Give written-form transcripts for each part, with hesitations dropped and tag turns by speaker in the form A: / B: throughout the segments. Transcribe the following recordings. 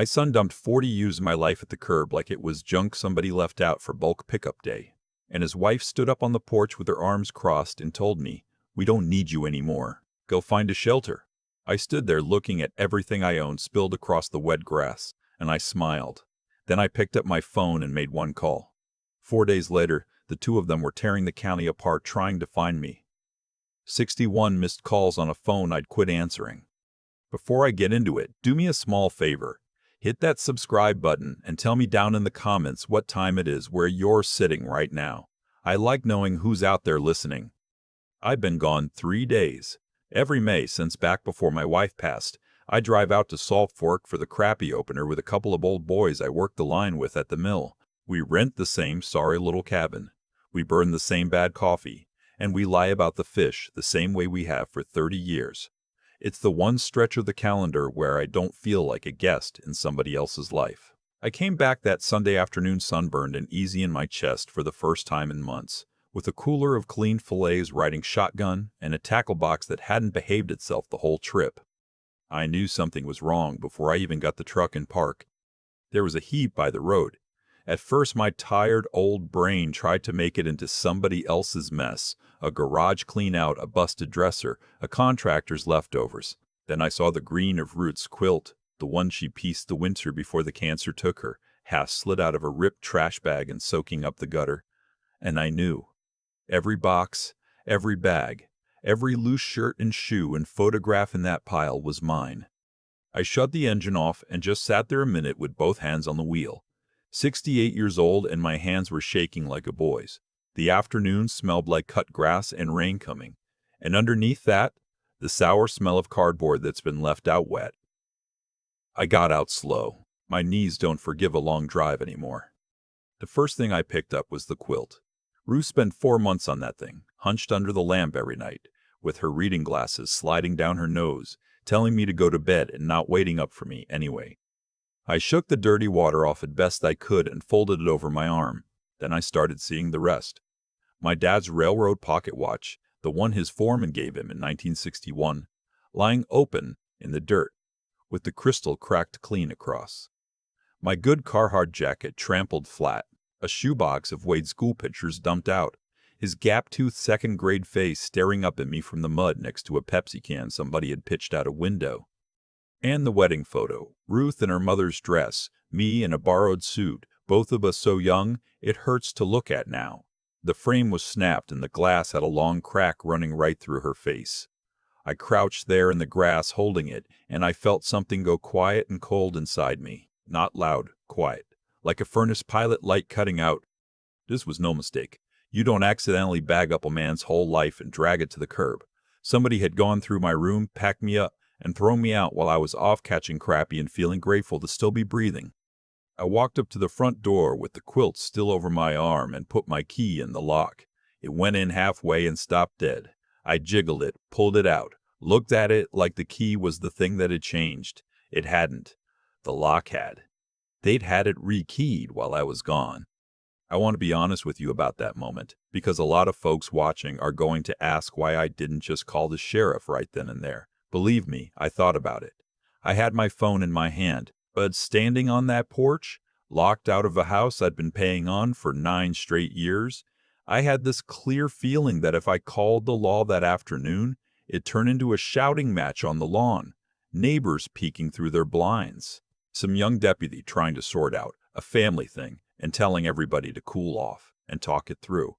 A: My son dumped 40 U's of my life at the curb like it was junk somebody left out for bulk pickup day. And his wife stood up on the porch with her arms crossed and told me, "We don't need you anymore. Go find a shelter." I stood there looking at everything I owned spilled across the wet grass, and I smiled. Then I picked up my phone and made one call. 4 days later, the two of them were tearing the county apart trying to find me. 61 missed calls on a phone I'd quit answering. Before I get into it, do me a small favor. Hit that subscribe button and tell me down in the comments what time it is where you're sitting right now. I like knowing who's out there listening. I've been gone 3 days. Every May since back before my wife passed, I drive out to Salt Fork for the crappie opener with a couple of old boys I work the line with at the mill. We rent the same sorry little cabin. We burn the same bad coffee. And we lie about the fish the same way we have for 30 years. It's the one stretch of the calendar where I don't feel like a guest in somebody else's life. I came back that Sunday afternoon sunburned and easy in my chest for the first time in months, with a cooler of cleaned fillets riding shotgun and a tackle box that hadn't behaved itself the whole trip. I knew something was wrong before I even got the truck in park. There was a heap by the road. At first, my tired old brain tried to make it into somebody else's mess, a garage clean-out, a busted dresser, a contractor's leftovers. Then I saw the green of Ruth's quilt, the one she pieced the winter before the cancer took her, half slid out of a ripped trash bag and soaking up the gutter. And I knew. Every box, every bag, every loose shirt and shoe and photograph in that pile was mine. I shut the engine off and just sat there a minute with both hands on the wheel. 68 years old and my hands were shaking like a boy's. The afternoon smelled like cut grass and rain coming. And underneath that, the sour smell of cardboard that's been left out wet. I got out slow. My knees don't forgive a long drive anymore. The first thing I picked up was the quilt. Ruth spent 4 months on that thing, hunched under the lamp every night, with her reading glasses sliding down her nose, telling me to go to bed and not waiting up for me anyway. I shook the dirty water off as best I could and folded it over my arm. Then I started seeing the rest. My dad's railroad pocket watch, the one his foreman gave him in 1961, lying open in the dirt, with the crystal cracked clean across. My good Carhartt jacket trampled flat, a shoebox of Wade's school pictures dumped out, his gap-toothed second-grade face staring up at me from the mud next to a Pepsi can somebody had pitched out a window. And the wedding photo, Ruth in her mother's dress, me in a borrowed suit, both of us so young it hurts to look at now. The frame was snapped and the glass had a long crack running right through her face. I crouched there in the grass holding it, and I felt something go quiet and cold inside me. Not loud, quiet, like a furnace pilot light cutting out. This was no mistake. You don't accidentally bag up a man's whole life and drag it to the curb. Somebody had gone through my room, packed me up, and thrown me out while I was off catching crappie and feeling grateful to still be breathing. I walked up to the front door with the quilt still over my arm and put my key in the lock. It went in halfway and stopped dead. I jiggled it, pulled it out, looked at it like the key was the thing that had changed. It hadn't. The lock had. They'd had it rekeyed while I was gone. I want to be honest with you about that moment, because a lot of folks watching are going to ask why I didn't just call the sheriff right then and there. Believe me, I thought about it. I had my phone in my hand, but standing on that porch, locked out of a house I'd been paying on for 9 straight years, I had this clear feeling that if I called the law that afternoon, it'd turn into a shouting match on the lawn, neighbors peeking through their blinds, some young deputy trying to sort out a family thing and telling everybody to cool off and talk it through.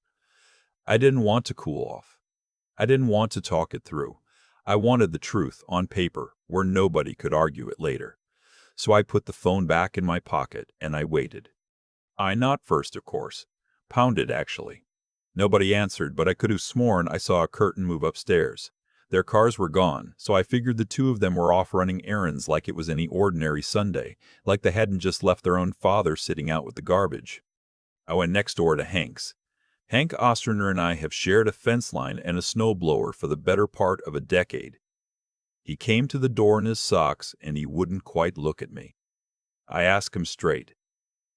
A: I didn't want to cool off. I didn't want to talk it through. I wanted the truth on paper where nobody could argue it later. So I put the phone back in my pocket and I waited. I not first, of course. Pounded, actually. Nobody answered, but I could have sworn I saw a curtain move upstairs. Their cars were gone, so I figured the two of them were off running errands like it was any ordinary Sunday, like they hadn't just left their own father sitting out with the garbage. I went next door to Hank's. Hank Osterner and I have shared a fence line and a snowblower for the better part of a decade. He came to the door in his socks, and he wouldn't quite look at me. I asked him straight.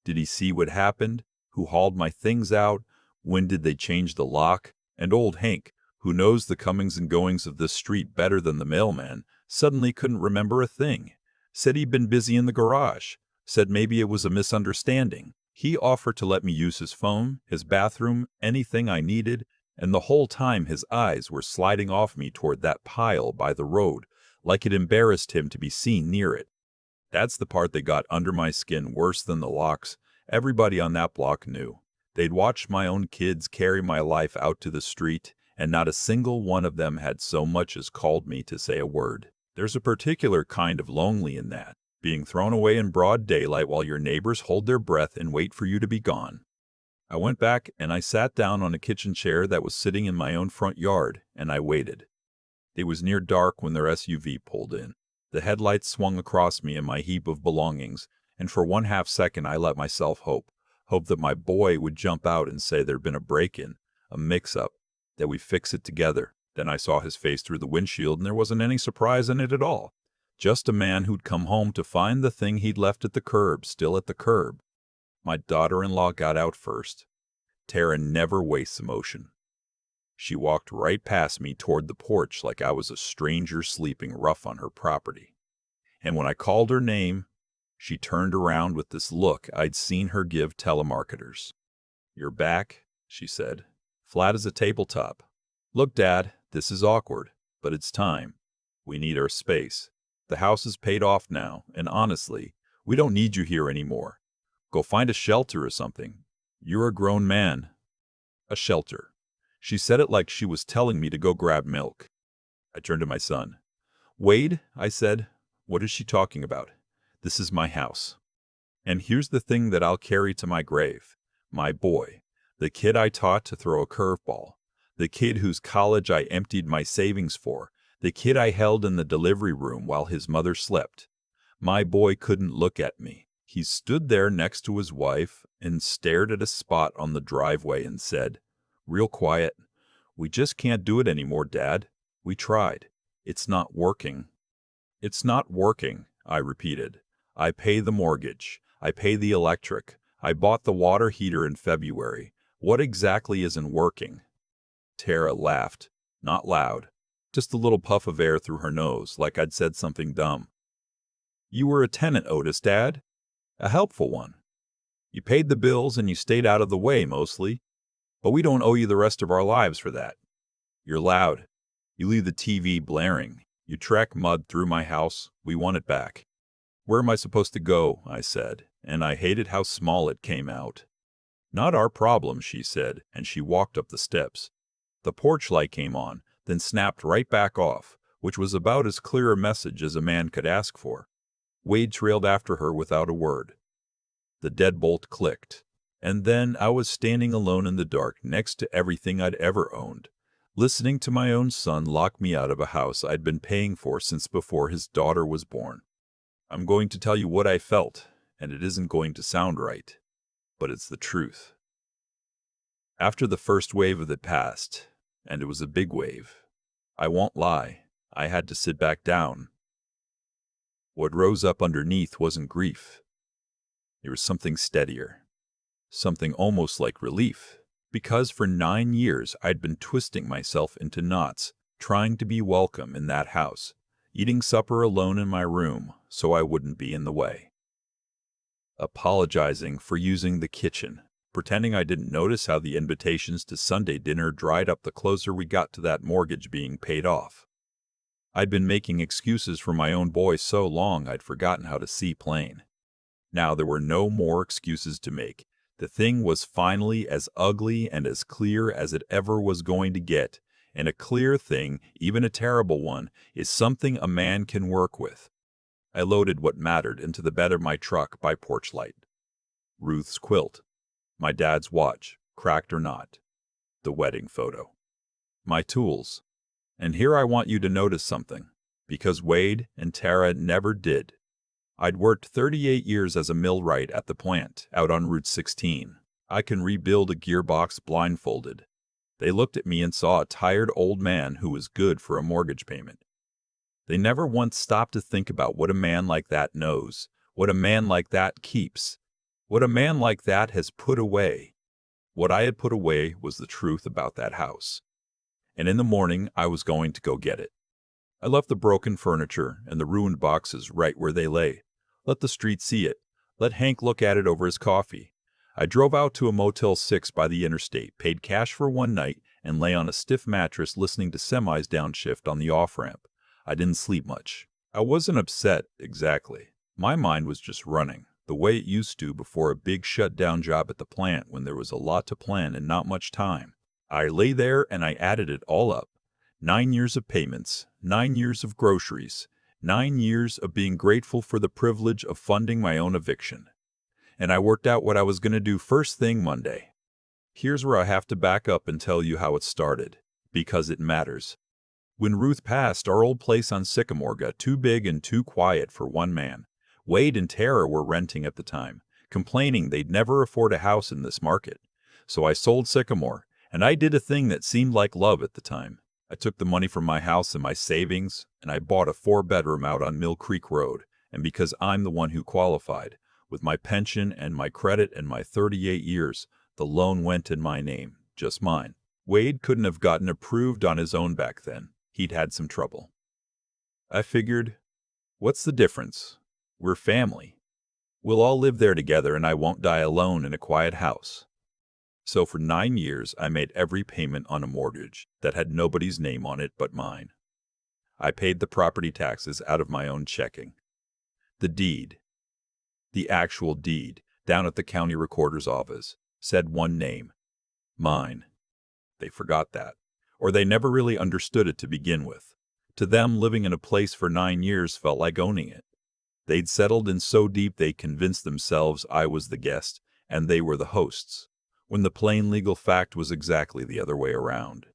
A: Did he see what happened? Who hauled my things out? When did they change the lock? And old Hank, who knows the comings and goings of this street better than the mailman, suddenly couldn't remember a thing. Said he'd been busy in the garage. Said maybe it was a misunderstanding. He offered to let me use his phone, his bathroom, anything I needed, and the whole time his eyes were sliding off me toward that pile by the road, like it embarrassed him to be seen near it. That's the part that got under my skin worse than the locks. Everybody on that block knew. They'd watched my own kids carry my life out to the street, and not a single one of them had so much as called me to say a word. There's a particular kind of lonely in that, being thrown away in broad daylight while your neighbors hold their breath and wait for you to be gone. I went back and I sat down on a kitchen chair that was sitting in my own front yard, and I waited. It was near dark when their SUV pulled in. The headlights swung across me and my heap of belongings, and for 1/2 second I let myself hope that my boy would jump out and say there'd been a break-in, a mix-up, that we fix it together. Then I saw his face through the windshield, and there wasn't any surprise in it at all. Just a man who'd come home to find the thing he'd left at the curb still at the curb. My daughter-in-law got out first. Tara never wastes emotion. She walked right past me toward the porch like I was a stranger sleeping rough on her property. And when I called her name, she turned around with this look I'd seen her give telemarketers. "You're back," she said, flat as a tabletop. "Look, Dad, this is awkward, but it's time. We need our space. The house is paid off now, and honestly, we don't need you here anymore. Go find a shelter or something. You're a grown man." A shelter. She said it like she was telling me to go grab milk. I turned to my son. "Wade," I said, "what is she talking about? This is my house. And here's the thing that I'll carry to my grave. My boy. The kid I taught to throw a curveball. The kid whose college I emptied my savings for. The kid I held in the delivery room while his mother slept. My boy couldn't look at me. He stood there next to his wife and stared at a spot on the driveway and said, real quiet, 'We just can't do it anymore, Dad. We tried. It's not working.' 'It's not working,' I repeated. 'I pay the mortgage. I pay the electric. I bought the water heater in February. What exactly isn't working?' Tara laughed, not loud, just a little puff of air through her nose, like I'd said something dumb. 'You were a tenant, Otis, Dad. A helpful one. You paid the bills and you stayed out of the way, mostly. But we don't owe you the rest of our lives for that. You're loud. You leave the TV blaring. You track mud through my house. We want it back.' 'Where am I supposed to go?' I said, and I hated how small it came out. 'Not our problem,' she said, and she walked up the steps. The porch light came on, then snapped right back off, which was about as clear a message as a man could ask for. Wade trailed after her without a word. The deadbolt clicked, and then I was standing alone in the dark next to everything I'd ever owned, listening to my own son lock me out of a house I'd been paying for since before his daughter was born. I'm going to tell you what I felt, and it isn't going to sound right, but it's the truth. After the first wave of it passed, and it was a big wave, I won't lie, I had to sit back down. What rose up underneath wasn't grief. There was something steadier, something almost like relief, because for 9 years I'd been twisting myself into knots, trying to be welcome in that house, eating supper alone in my room so I wouldn't be in the way. Apologizing for using the kitchen, pretending I didn't notice how the invitations to Sunday dinner dried up the closer we got to that mortgage being paid off. I'd been making excuses for my own boy so long I'd forgotten how to see plain. Now there were no more excuses to make. The thing was finally as ugly and as clear as it ever was going to get, and a clear thing, even a terrible one, is something a man can work with. I loaded what mattered into the bed of my truck by porch light. Ruth's quilt, my dad's watch, cracked or not, the wedding photo, my tools. And here I want you to notice something, because Wade and Tara never did. I'd worked 38 years as a millwright at the plant out on Route 16. I can rebuild a gearbox blindfolded. They looked at me and saw a tired old man who was good for a mortgage payment. They never once stopped to think about what a man like that knows, what a man like that keeps, what a man like that has put away. What I had put away was the truth about that house. And in the morning I was going to go get it. I left the broken furniture and the ruined boxes right where they lay. Let the street see it. Let Hank look at it over his coffee. I drove out to a Motel 6 by the interstate, paid cash for one night, and lay on a stiff mattress listening to semis downshift on the off-ramp. I didn't sleep much. I wasn't upset, exactly. My mind was just running, the way it used to before a big shutdown job at the plant when there was a lot to plan and not much time. I lay there and I added it all up. 9 years of payments, 9 years of groceries, 9 years of being grateful for the privilege of funding my own eviction. And I worked out what I was going to do first thing Monday. Here's where I have to back up and tell you how it started, because it matters. When Ruth passed, our old place on Sycamore got too big and too quiet for one man. Wade and Tara were renting at the time, complaining they'd never afford a house in this market. So I sold Sycamore, and I did a thing that seemed like love at the time. I took the money from my house and my savings, and I bought a 4-bedroom out on Mill Creek Road, and because I'm the one who qualified, with my pension and my credit and my 38 years, the loan went in my name, just mine. Wade couldn't have gotten approved on his own back then. He'd had some trouble. I figured, what's the difference? We're family. We'll all live there together and I won't die alone in a quiet house. So for 9 years, I made every payment on a mortgage that had nobody's name on it but mine. I paid the property taxes out of my own checking. The deed, the actual deed, down at the county recorder's office, said one name, mine. They forgot that, or they never really understood it to begin with. To them, living in a place for 9 years felt like owning it. They'd settled in so deep they convinced themselves I was the guest and they were the hosts, when the plain legal fact was exactly the other way around.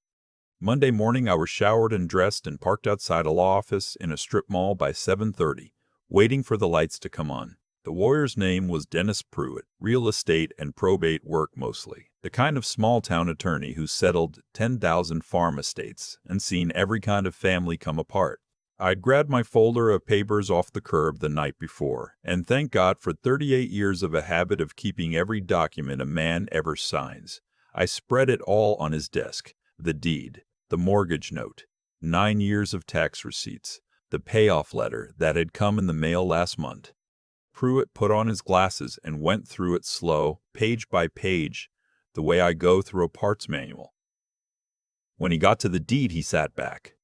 A: Monday morning, I was showered and dressed and parked outside a law office in a strip mall by 7:30, waiting for the lights to come on. The lawyer's name was Dennis Pruitt, real estate and probate work mostly, the kind of small-town attorney who settled 10,000 farm estates and seen every kind of family come apart. I'd grabbed my folder of papers off the curb the night before, and thank God for 38 years of a habit of keeping every document a man ever signs. I spread it all on his desk, the deed, the mortgage note, 9 years of tax receipts, the payoff letter that had come in the mail last month. Pruitt put on his glasses and went through it slow, page by page, the way I go through a parts manual. When he got to the deed, he sat back.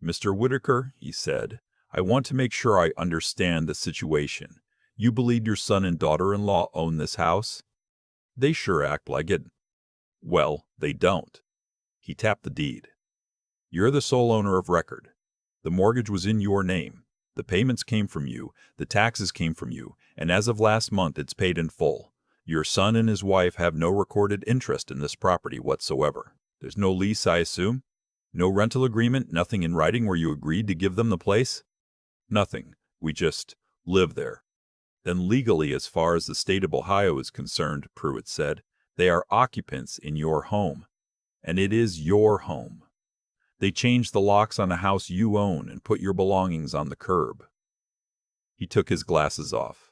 A: "Mr. Whitaker," he said, "I want to make sure I understand the situation. You believe your son and daughter-in-law own this house?" "They sure act like it." "Well, they don't." He tapped the deed. "You're the sole owner of record. The mortgage was in your name. The payments came from you, the taxes came from you, and as of last month it's paid in full. Your son and his wife have no recorded interest in this property whatsoever. There's no lease, I assume? No rental agreement, nothing in writing where you agreed to give them the place?" "Nothing. We just live there." "Then legally, as far as the state of Ohio is concerned," Pruitt said, "they are occupants in your home. And it is your home. They changed the locks on a house you own and put your belongings on the curb." He took his glasses off.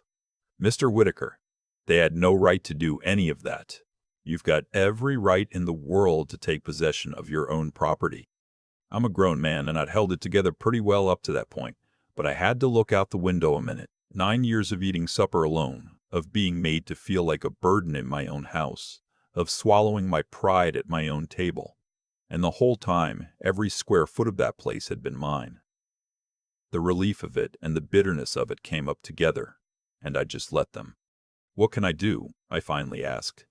A: "Mr. Whitaker, they had no right to do any of that. You've got every right in the world to take possession of your own property. I'm a grown man, and I'd held it together pretty well up to that point, but I had to look out the window a minute. 9 years of eating supper alone, of being made to feel like a burden in my own house, of swallowing my pride at my own table. And the whole time, every square foot of that place had been mine. The relief of it and the bitterness of it came up together, and I just let them. "What can I do?" I finally asked.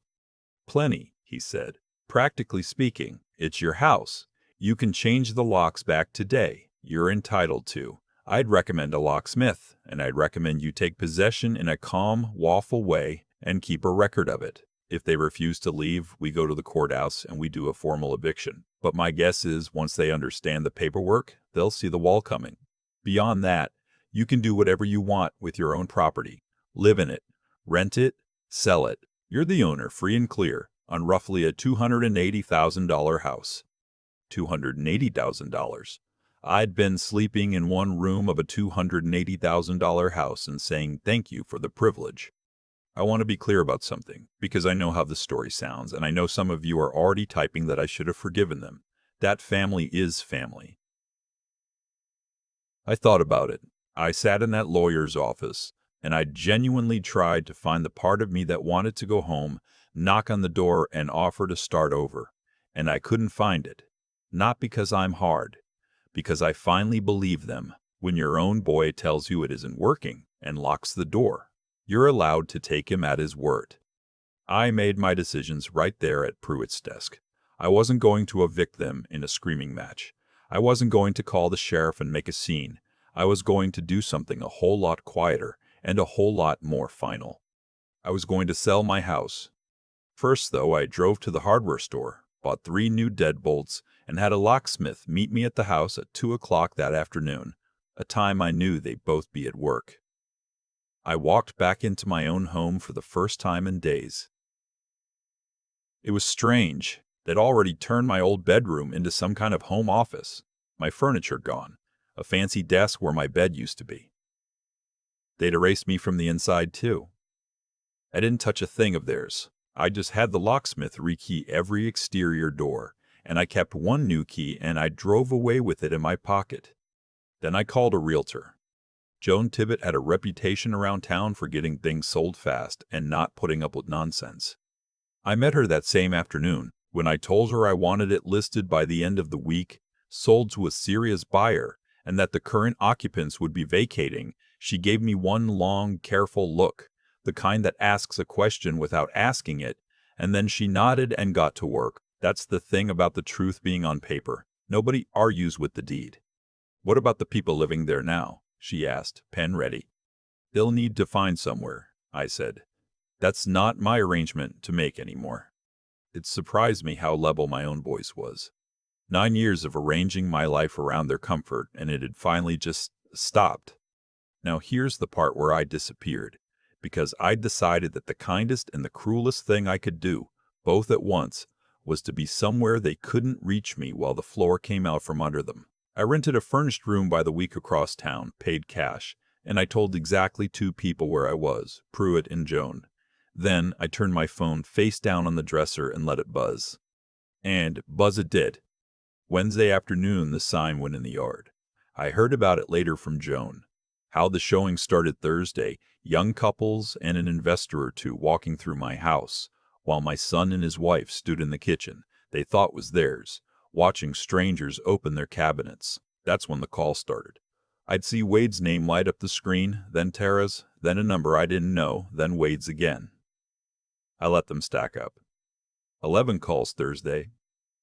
A: "Plenty," he said. "Practically speaking, it's your house. You can change the locks back today. You're entitled to. I'd recommend a locksmith, and I'd recommend you take possession in a calm, lawful way and keep a record of it. If they refuse to leave, we go to the courthouse and we do a formal eviction. But my guess is once they understand the paperwork, they'll see the wall coming. Beyond that, you can do whatever you want with your own property. Live in it, rent it, sell it. You're the owner, free and clear, on roughly a $280,000 house." $280,000. I'd been sleeping in one room of a $280,000 house and saying thank you for the privilege. I want to be clear about something, because I know how the story sounds, and I know some of you are already typing that I should have forgiven them. That family is family. I thought about it. I sat in that lawyer's office, and I genuinely tried to find the part of me that wanted to go home, knock on the door, and offer to start over. And I couldn't find it. Not because I'm hard, because I finally believe them. When your own boy tells you it isn't working and locks the door, you're allowed to take him at his word. I made my decisions right there at Pruitt's desk. I wasn't going to evict them in a screaming match. I wasn't going to call the sheriff and make a scene. I was going to do something a whole lot quieter and a whole lot more final. I was going to sell my house. First, though, I drove to the hardware store, bought 3 new deadbolts, and had a locksmith meet me at the house at 2 o'clock that afternoon, a time I knew they'd both be at work. I walked back into my own home for the first time in days. It was strange. They'd already turned my old bedroom into some kind of home office, my furniture gone, a fancy desk where my bed used to be. They'd erased me from the inside, too. I didn't touch a thing of theirs. I just had the locksmith rekey every exterior door, and I kept one new key and I drove away with it in my pocket. Then I called a realtor. Joan Tibbet had a reputation around town for getting things sold fast and not putting up with nonsense. I met her that same afternoon. When I told her I wanted it listed by the end of the week, sold to a serious buyer, and that the current occupants would be vacating, she gave me one long, careful look, the kind that asks a question without asking it, and then she nodded and got to work. That's the thing about the truth being on paper. Nobody argues with the deed. What about the people living there now? She asked, pen ready. They'll need to find somewhere, I said. That's not my arrangement to make anymore. It surprised me how level my own voice was. 9 years of arranging my life around their comfort, and it had finally just stopped. Now here's the part where I disappeared, because I'd decided that the kindest and the cruelest thing I could do, both at once, was to be somewhere they couldn't reach me while the floor came out from under them. I rented a furnished room by the week across town, paid cash, and I told exactly 2 people where I was, Pruitt and Joan. Then I turned my phone face down on the dresser and let it buzz. And buzz it did. Wednesday afternoon, the sign went in the yard. I heard about it later from Joan. How the showing started Thursday, young couples and an investor or two walking through my house, while my son and his wife stood in the kitchen, they thought was theirs, watching strangers open their cabinets. That's when the call started. I'd see Wade's name light up the screen, then Tara's, then a number I didn't know, then Wade's again. I let them stack up. 11 calls Thursday,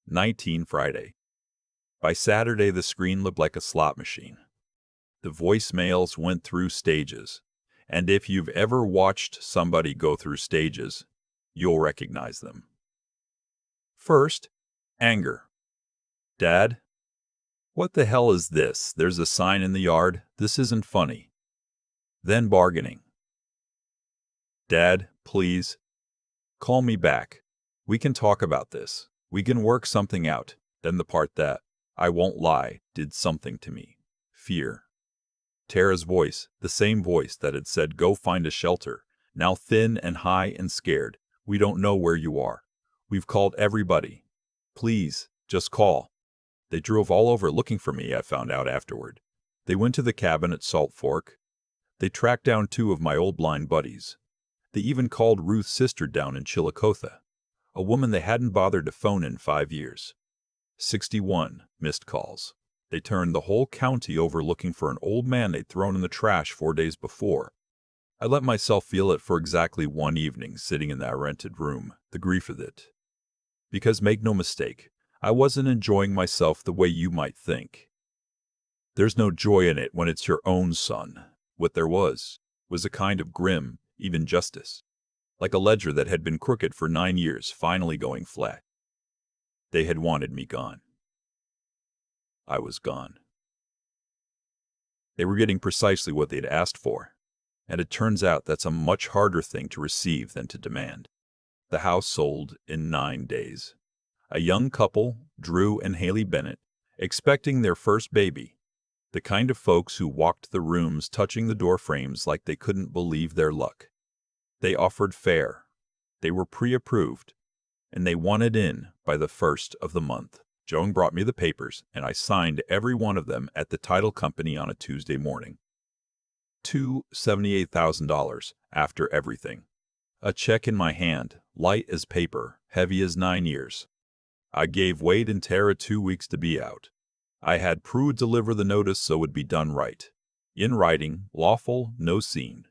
A: 19 Friday. By Saturday, the screen looked like a slot machine. The voicemails went through stages, and if you've ever watched somebody go through stages, you'll recognize them. First, anger. Dad, what the hell is this? There's a sign in the yard. This isn't funny. Then bargaining. Dad, please. Call me back. We can talk about this. We can work something out. Then the part that, I won't lie, did something to me. Fear. Tara's voice, the same voice that had said go find a shelter, now thin and high and scared. We don't know where you are. We've called everybody. Please, just call. They drove all over looking for me, I found out afterward. They went to the cabin at Salt Fork. They tracked down 2 of my old blind buddies. They even called Ruth's sister down in Chillicothe, a woman they hadn't bothered to phone in 5 years. 61 missed calls. They turned the whole county over looking for an old man they'd thrown in the trash 4 days before. I let myself feel it for exactly 1 evening, sitting in that rented room, the grief of it. Because make no mistake, I wasn't enjoying myself the way you might think. There's no joy in it when it's your own son. What there was a kind of grim, even justice, like a ledger that had been crooked for 9 years finally going flat. They had wanted me gone. I was gone. They were getting precisely what they'd asked for, and it turns out that's a much harder thing to receive than to demand. The house sold in 9 days. A young couple, Drew and Haley Bennett, expecting their first baby, the kind of folks who walked the rooms touching the door frames like they couldn't believe their luck. They offered fair. They were pre-approved, and they wanted in by the 1st of the month. Joan brought me the papers, and I signed every one of them at the title company on a Tuesday morning. $78,000 after everything. A check in my hand, light as paper, heavy as 9 years. I gave Wade and Tara 2 weeks to be out. I had Prue deliver the notice so it'd be done right. In writing, lawful, no scene.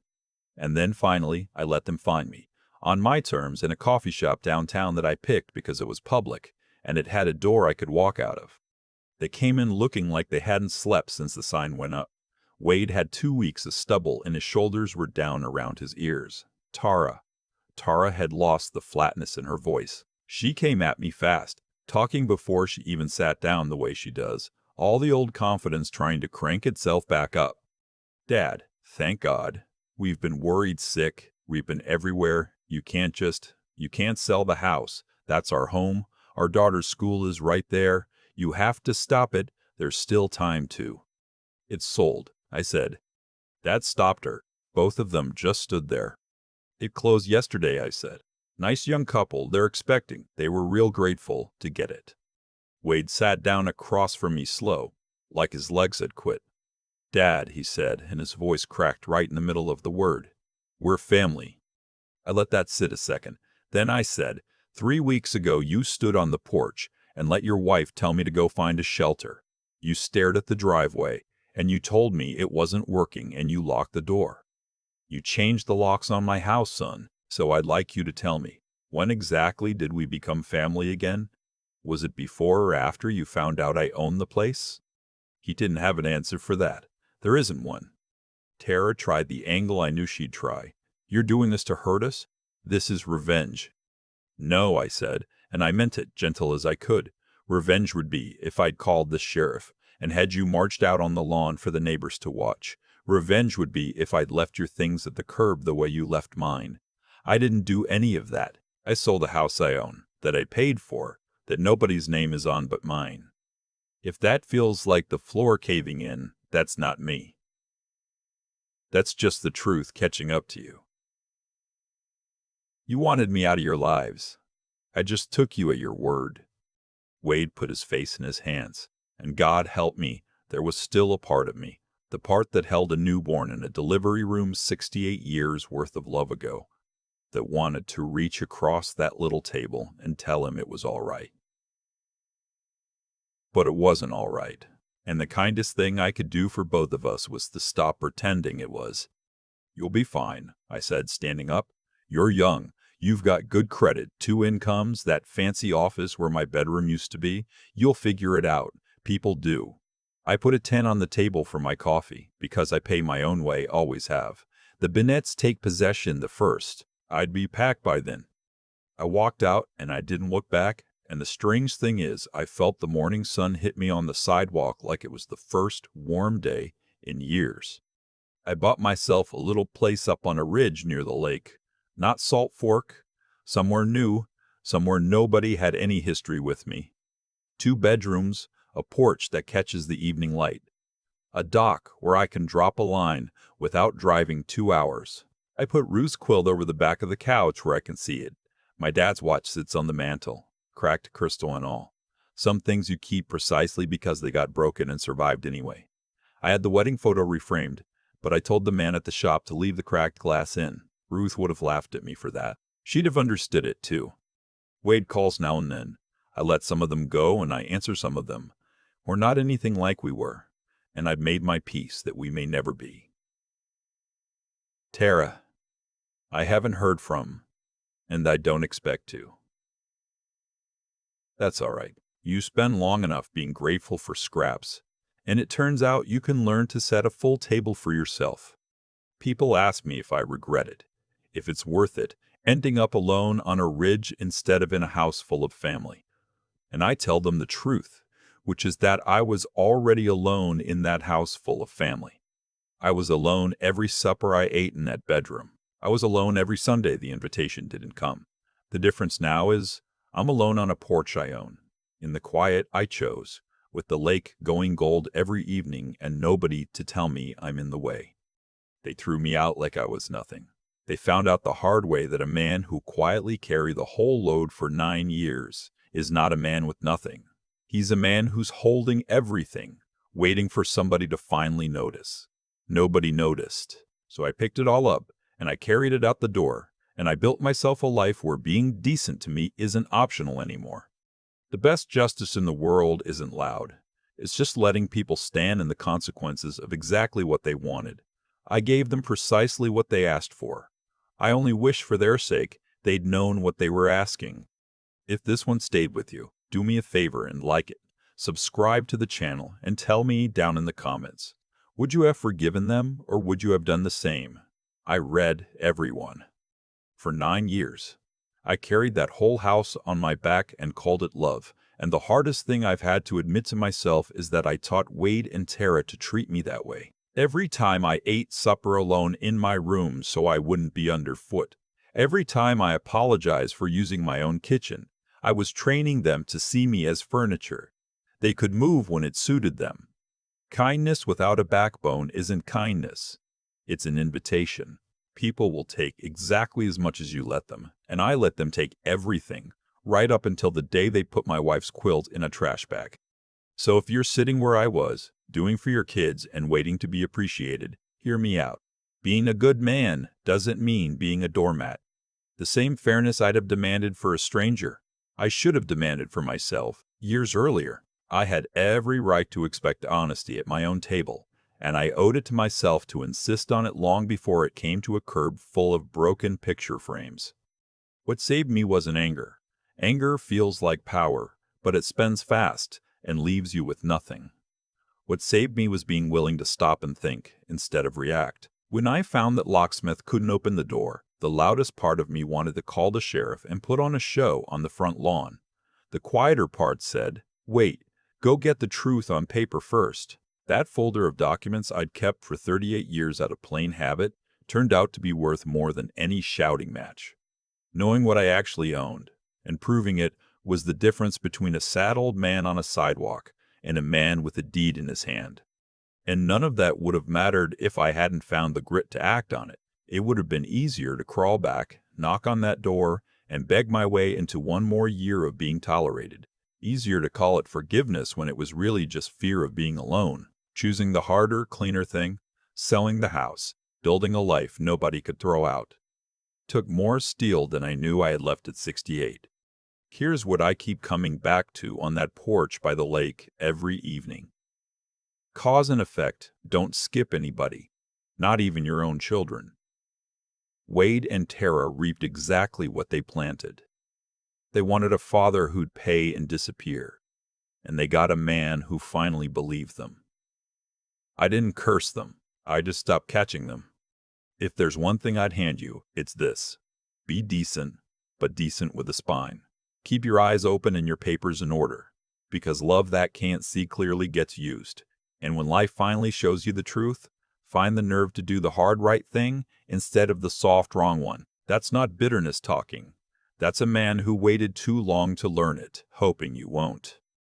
A: And then finally, I let them find me, on my terms, in a coffee shop downtown that I picked because it was public, and it had a door I could walk out of. They came in looking like they hadn't slept since the sign went up. Wade had 2 weeks of stubble and his shoulders were down around his ears. Tara had lost the flatness in her voice. She came at me fast, talking before she even sat down the way she does, all the old confidence trying to crank itself back up. Dad, thank God. We've been worried sick. We've been everywhere. You can't sell the house. That's our home. Our daughter's school is right there. You have to stop it. There's still time to. It's sold, I said. Dad stopped her. Both of them just stood there. It closed yesterday, I said. Nice young couple, they're expecting. They were real grateful to get it. Wade sat down across from me slow, like his legs had quit. Dad, he said, and his voice cracked right in the middle of the word. We're family. I let that sit a second. Then I said, 3 weeks ago you stood on the porch and let your wife tell me to go find a shelter. You stared at the driveway, and you told me it wasn't working and you locked the door. You changed the locks on my house, son, so I'd like you to tell me, when exactly did we become family again? Was it before or after you found out I owned the place? He didn't have an answer for that. There isn't one. Tara tried the angle I knew she'd try. You're doing this to hurt us? This is revenge. No, I said, and I meant it, gentle as I could. Revenge would be if I'd called the sheriff and had you marched out on the lawn for the neighbors to watch. Revenge would be if I'd left your things at the curb the way you left mine. I didn't do any of that. I sold a house I own, that I paid for, that nobody's name is on but mine. If that feels like the floor caving in, that's not me. That's just the truth catching up to you. You wanted me out of your lives. I just took you at your word. Wade put his face in his hands, and God help me, there was still a part of me, the part that held a newborn in a delivery room 68 years worth of love ago, that wanted to reach across that little table and tell him it was all right. But it wasn't all right, and the kindest thing I could do for both of us was to stop pretending it was. You'll be fine, I said, standing up. You're young. You've got good credit, 2 incomes, that fancy office where my bedroom used to be. You'll figure it out. People do. I put a 10 on the table for my coffee, because I pay my own way, always have. The Bennett's take possession the first. I'd be packed by then. I walked out, and I didn't look back, and the strange thing is, I felt the morning sun hit me on the sidewalk like it was the first warm day in years. I bought myself a little place up on a ridge near the lake. Not Salt Fork, somewhere new, somewhere nobody had any history with me. 2 bedrooms, a porch that catches the evening light, a dock where I can drop a line without driving 2 hours. I put Ruth's quilt over the back of the couch where I can see it. My dad's watch sits on the mantel, cracked crystal and all. Some things you keep precisely because they got broken and survived anyway. I had the wedding photo reframed, but I told the man at the shop to leave the cracked glass in. Ruth would have laughed at me for that. She'd have understood it, too. Wade calls now and then. I let some of them go, and I answer some of them. We're not anything like we were, and I've made my peace that we may never be. Tara, I haven't heard from, and I don't expect to. That's all right. You spend long enough being grateful for scraps, and it turns out you can learn to set a full table for yourself. People ask me if I regret it, if it's worth it, ending up alone on a ridge instead of in a house full of family. And I tell them the truth, which is that I was already alone in that house full of family. I was alone every supper I ate in that bedroom. I was alone every Sunday the invitation didn't come. The difference now is I'm alone on a porch I own, in the quiet I chose, with the lake going gold every evening and nobody to tell me I'm in the way. They threw me out like I was nothing. They found out the hard way that a man who quietly carried the whole load for 9 years is not a man with nothing. He's a man who's holding everything, waiting for somebody to finally notice. Nobody noticed. So I picked it all up, and I carried it out the door, and I built myself a life where being decent to me isn't optional anymore. The best justice in the world isn't loud. It's just letting people stand in the consequences of exactly what they wanted. I gave them precisely what they asked for. I only wish for their sake they'd known what they were asking. If this one stayed with you, do me a favor and like it. Subscribe to the channel and tell me down in the comments. Would you have forgiven them or would you have done the same? I read everyone. For 9 years, I carried that whole house on my back and called it love. And the hardest thing I've had to admit to myself is that I taught Wade and Tara to treat me that way. Every time I ate supper alone in my room so I wouldn't be underfoot. Every time I apologized for using my own kitchen, I was training them to see me as furniture. They could move when it suited them. Kindness without a backbone isn't kindness. It's an invitation. People will take exactly as much as you let them, and I let them take everything, right up until the day they put my wife's quilt in a trash bag. So if you're sitting where I was, doing for your kids and waiting to be appreciated, hear me out. Being a good man doesn't mean being a doormat. The same fairness I'd have demanded for a stranger, I should have demanded for myself years earlier. I had every right to expect honesty at my own table, and I owed it to myself to insist on it long before it came to a curb full of broken picture frames. What saved me wasn't anger. Anger feels like power, but it spends fast and leaves you with nothing. What saved me was being willing to stop and think instead of react. When I found that Locksmith couldn't open the door, the loudest part of me wanted to call the sheriff and put on a show on the front lawn. The quieter part said, wait, go get the truth on paper first. That folder of documents I'd kept for 38 years out of plain habit turned out to be worth more than any shouting match. Knowing what I actually owned and proving it was the difference between a sad old man on a sidewalk and a man with a deed in his hand. And none of that would have mattered if I hadn't found the grit to act on it. It would have been easier to crawl back, knock on that door, and beg my way into one more year of being tolerated. Easier to call it forgiveness when it was really just fear of being alone. Choosing the harder, cleaner thing, selling the house, building a life nobody could throw out. Took more steel than I knew I had left at 68. Here's what I keep coming back to on that porch by the lake every evening. Cause and effect don't skip anybody, not even your own children. Wade and Tara reaped exactly what they planted. They wanted a father who'd pay and disappear, and they got a man who finally believed them. I didn't curse them, I just stopped catching them. If there's one thing I'd hand you, it's this. Be decent, but decent with a spine. Keep your eyes open and your papers in order, because love that can't see clearly gets used. And when life finally shows you the truth, find the nerve to do the hard right thing instead of the soft wrong one. That's not bitterness talking. That's a man who waited too long to learn it, hoping you won't.